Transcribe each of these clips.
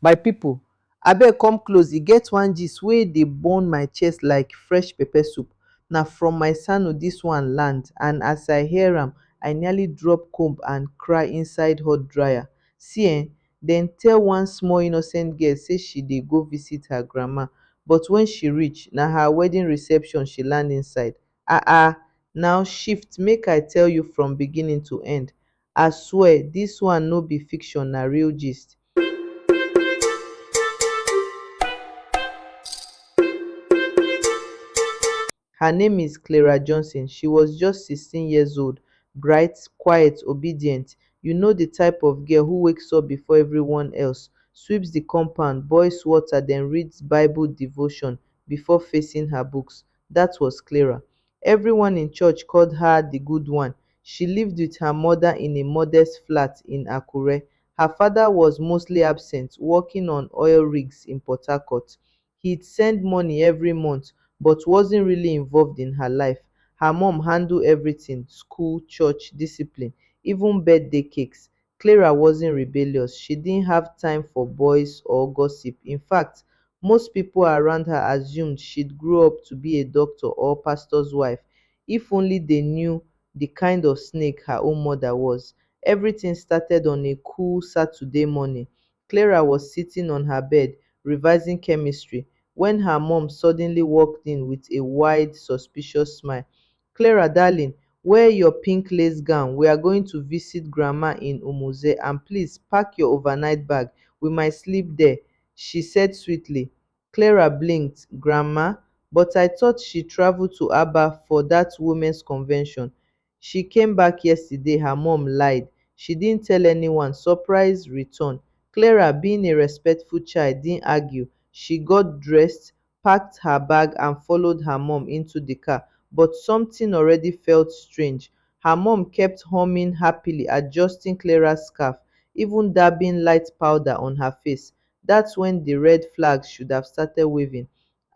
My pipu, abeg come close, e get one gist wey dey burn my chest like fresh pepper soup. Na from my sano dis one land, and as I hear am, I nearly drop comb and cry inside hot dryer. See dem tell one small innocent girl say she dey go visit her grandma, but when she reach, na her wedding reception she land inside. Now shift make I tell you from beginning to end. I swear dis one no be fiction, na real gist. Her name is Clara Johnson. She was just 16 years old, bright, quiet, obedient. You know, the type of girl who wakes up before everyone else, sweeps the compound, boils water, then reads Bible devotion before facing her books. That was Clara. Everyone in church called her the good one. She lived with her mother in a modest flat in Akure. Her father was mostly absent, working on oil rigs in Port Harcourt. He'd send money every month but wasn't really involved in her life. Her mom handled everything: school, church, discipline, even birthday cakes. Clara wasn't rebellious. She didn't have time for boys or gossip. In fact, most people around her assumed she'd grow up to be a doctor or pastor's wife. If only they knew the kind of snake her own mother was. Everything started on a cool Saturday morning. Clara was sitting on her bed revising chemistry when her mom suddenly walked in with a wide, suspicious smile. Clara, darling, wear your pink lace gown. We are going to visit Grandma in Umuze, and please pack your overnight bag. We might sleep there, she said sweetly. Clara blinked. Grandma? But I thought she traveled to Aba for that women's convention. She came back yesterday, her mom lied. She didn't tell anyone. Surprise return. Clara, being a respectful child, didn't argue. She got dressed, packed her bag, and followed her mom into the car. But something already felt strange. Her mom kept humming happily, adjusting Clara's scarf, even dabbing light powder on her face. That's when the red flags should have started waving.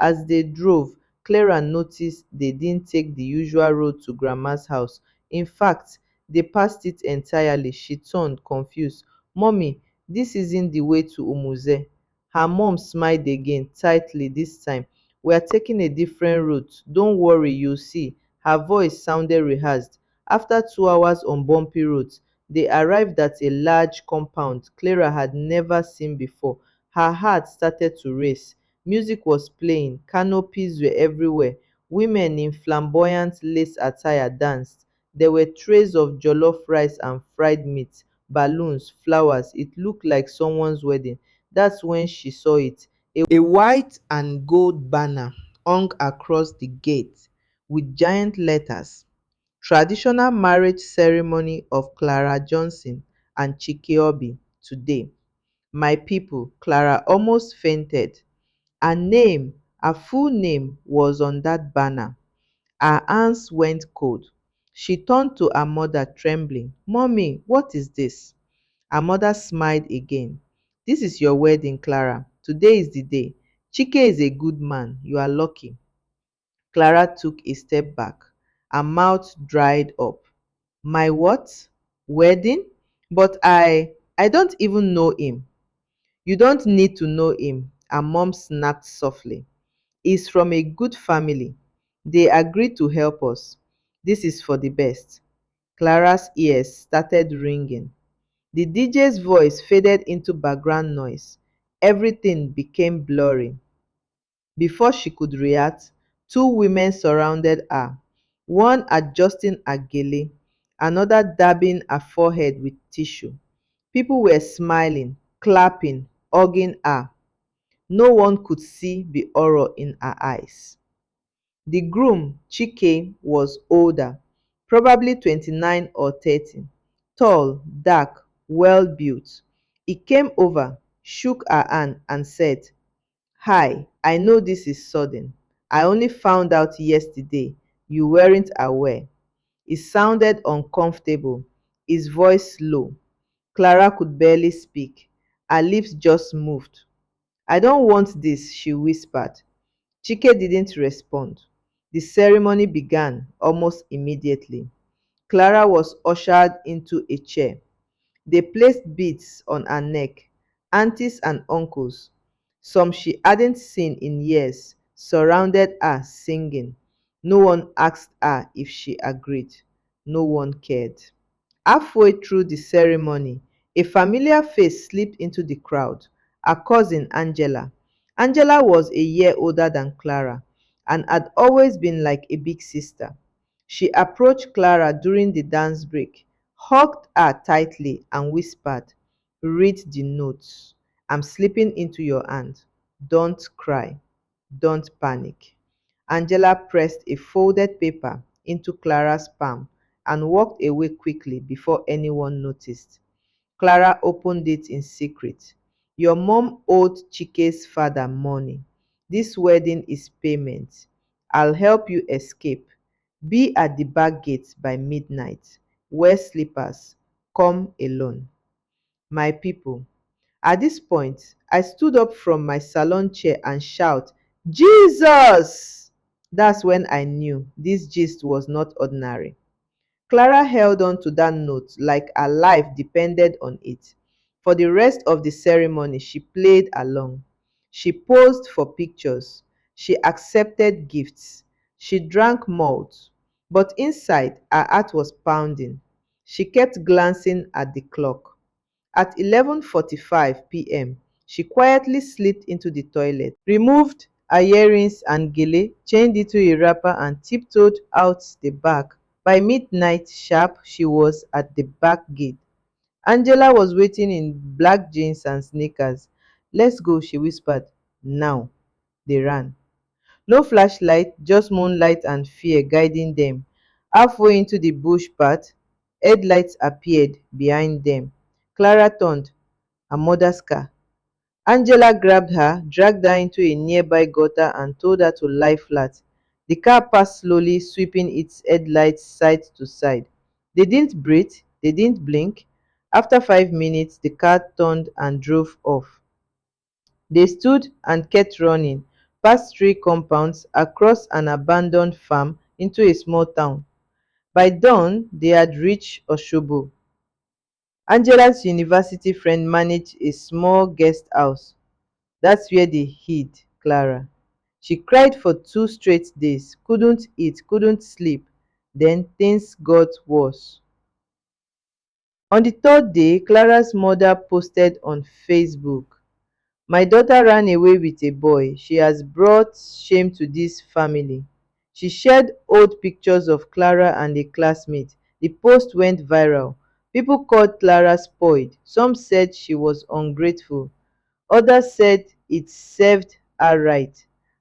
As they drove, Clara noticed they didn't take the usual road to Grandma's house. In fact, they passed it entirely. She turned, confused. Mommy, this isn't the way to Umuze. Her mom smiled again, tightly this time. We are taking a different route. Don't worry, you'll see. Her voice sounded rehearsed. After 2 hours on bumpy roads, they arrived at a large compound Clara had never seen before. Her heart started to race. Music was playing, canopies were everywhere. Women in flamboyant lace attire danced. There were trays of jollof rice and fried meat, balloons, flowers. It looked like someone's wedding. That's when she saw it. A white and gold banner hung across the gate with giant letters: Traditional Marriage Ceremony of Clara Johnson and Chike Obi today. My people, Clara almost fainted. Her full name was on that banner. Her hands went cold. She turned to her mother, trembling. Mommy, what is this? Her mother smiled again. This is your wedding, Clara. Today is the day. Chike is a good man. You are lucky. Clara took a step back. Her mouth dried up. My what? Wedding? But I don't even know him. You don't need to know him. Her mom snapped softly. He's from a good family. They agreed to help us. This is for the best. Clara's ears started ringing. The DJ's voice faded into background noise. Everything became blurry. Before she could react, two women surrounded her, one adjusting her gele, another dabbing her forehead with tissue. People were smiling, clapping, hugging her. No one could see the horror in her eyes. The groom, Chike, was older, probably 29 or 30, tall, dark, well built. He came over, shook her hand, and said, Hi, I know this is sudden. I only found out yesterday. You weren't aware. It sounded uncomfortable, his voice low. Clara could barely speak. Her lips just moved. I don't want this, she whispered. Chike didn't respond. The ceremony began almost immediately. Clara was ushered into a chair. They placed beads on her neck, Aunties and uncles, some she hadn't seen in years, surrounded her singing. No one asked her if she agreed. No one cared. Halfway through the ceremony, a familiar face slipped into the crowd. Her cousin Angela. Angela was a year older than Clara and had always been like a big sister. She approached Clara during the dance break, hugged her tightly, and whispered, "Read the notes. I'm slipping into your hand. Don't cry. Don't panic." Angela pressed a folded paper into Clara's palm and walked away quickly before anyone noticed. Clara opened it in secret. "Your mom owed Chike's father money. This wedding is payment. I'll help you escape. Be at the back gate by midnight. Wear slippers. Come alone." My people, at this point, I stood up from my salon chair and shout, "Jesus!" That's when I knew this gist was not ordinary. Clara held on to that note like her life depended on it. For the rest of the ceremony, she played along. She posed for pictures. She accepted gifts. She drank malt. But inside, her heart was pounding. She kept glancing at the clock. At 11:45 p.m., she quietly slipped into the toilet, removed her earrings and gele, changed into a wrapper, and tiptoed out the back. By midnight sharp, she was at the back gate. Angela was waiting in black jeans and sneakers. "Let's go," she whispered. "Now." They ran. No flashlight, just moonlight and fear guiding them. Halfway into the bush path, headlights appeared behind them. Clara turned. Her mother's car. Angela grabbed her, dragged her into a nearby gutter, and told her to lie flat. The car passed slowly, sweeping its headlights side to side. They didn't breathe, they didn't blink. After 5 minutes, the car turned and drove off. They stood and kept running, past three compounds, across an abandoned farm, into a small town. By dawn, they had reached Oshobo. Angela's university friend managed a small guest house. That's where they hid Clara. She cried for 2 straight days, couldn't eat, couldn't sleep. Then things got worse. On the third day, Clara's mother posted on Facebook, "My daughter ran away with a boy. She has brought shame to this family." She shared old pictures of Clara and a classmate. The post went viral. People called Clara spoiled. Some said she was ungrateful. Others said it served her right.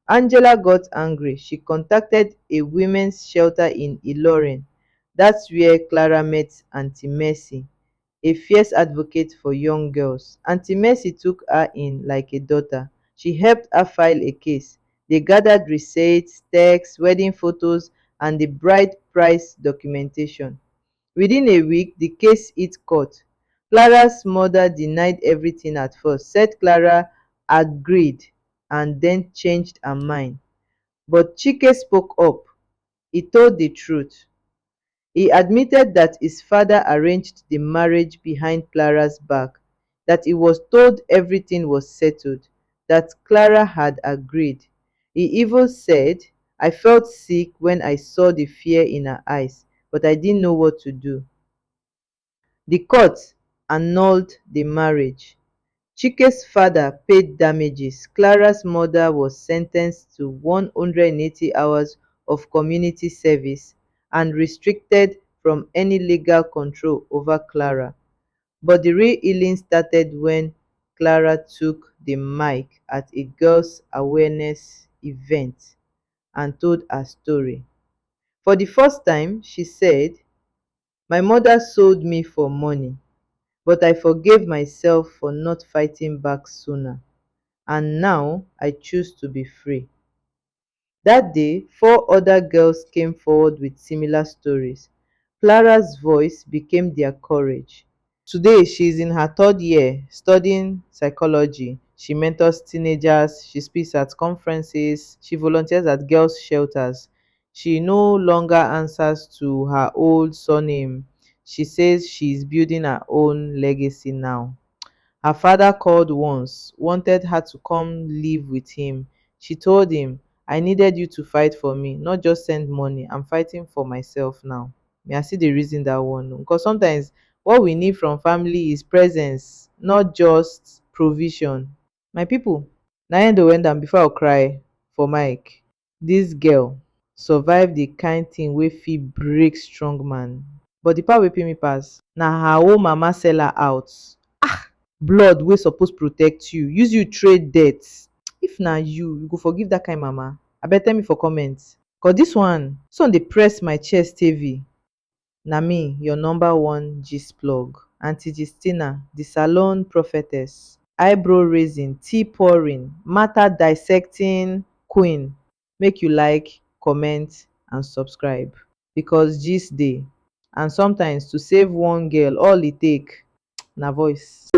Angela got angry. She contacted a women's shelter in Ilorin. That's where Clara met Aunty Mercy, a fierce advocate for young girls. Aunty Mercy took her in like a daughter. She helped her file a case. They gathered receipts, texts, wedding photos, and the bride price documentation. Within a week, the case hit court. Clara's mother denied everything at first, said Clara agreed, and then changed her mind. But Chike spoke up. He told the truth. He admitted that his father arranged the marriage behind Clara's back, that he was told everything was settled, that Clara had agreed. He even said, "I felt sick when I saw the fear in her eyes, but I didn't know what to do." The court annulled the marriage. Chike's father paid damages. Clara's mother was sentenced to 180 hours of community service and restricted from any legal control over Clara. But the real healing started when Clara took the mic at a girls' awareness event and told her story. For the first time, she said, "My mother sold me for money, but I forgave myself for not fighting back sooner. And now I choose to be free." That day, four other girls came forward with similar stories. Clara's voice became their courage. Today, she is in her third year studying psychology. She mentors teenagers, she speaks at conferences, she volunteers at girls' shelters. She no longer answers to her old surname. She says she is building her own legacy now. Her father called once, wanted her to come live with him. She told him, I needed you to fight for me, not just send money. I'm fighting for myself now. Me, I see the reason that one. Oh. Because sometimes what we need from family is presence, not just provision. My people, na end o end am before I cry for mic. Dis girl survive the kind thing wey fit break strong man. But the part wey pain me pass na her own mama sell her out. Blood wey suppose protect you use you trade debt. If na you go forgive dat kind mama? Abeg tell me for comment. Cause dis one dey press my chest heavy. Na me, your number one gist plug, Aunty Gistina, the salon prophetess, eyebrow raising, tea pouring, matter dissecting queen. Make you like, comment and subscribe because gist dey, and sometimes to save one girl all e take na voice.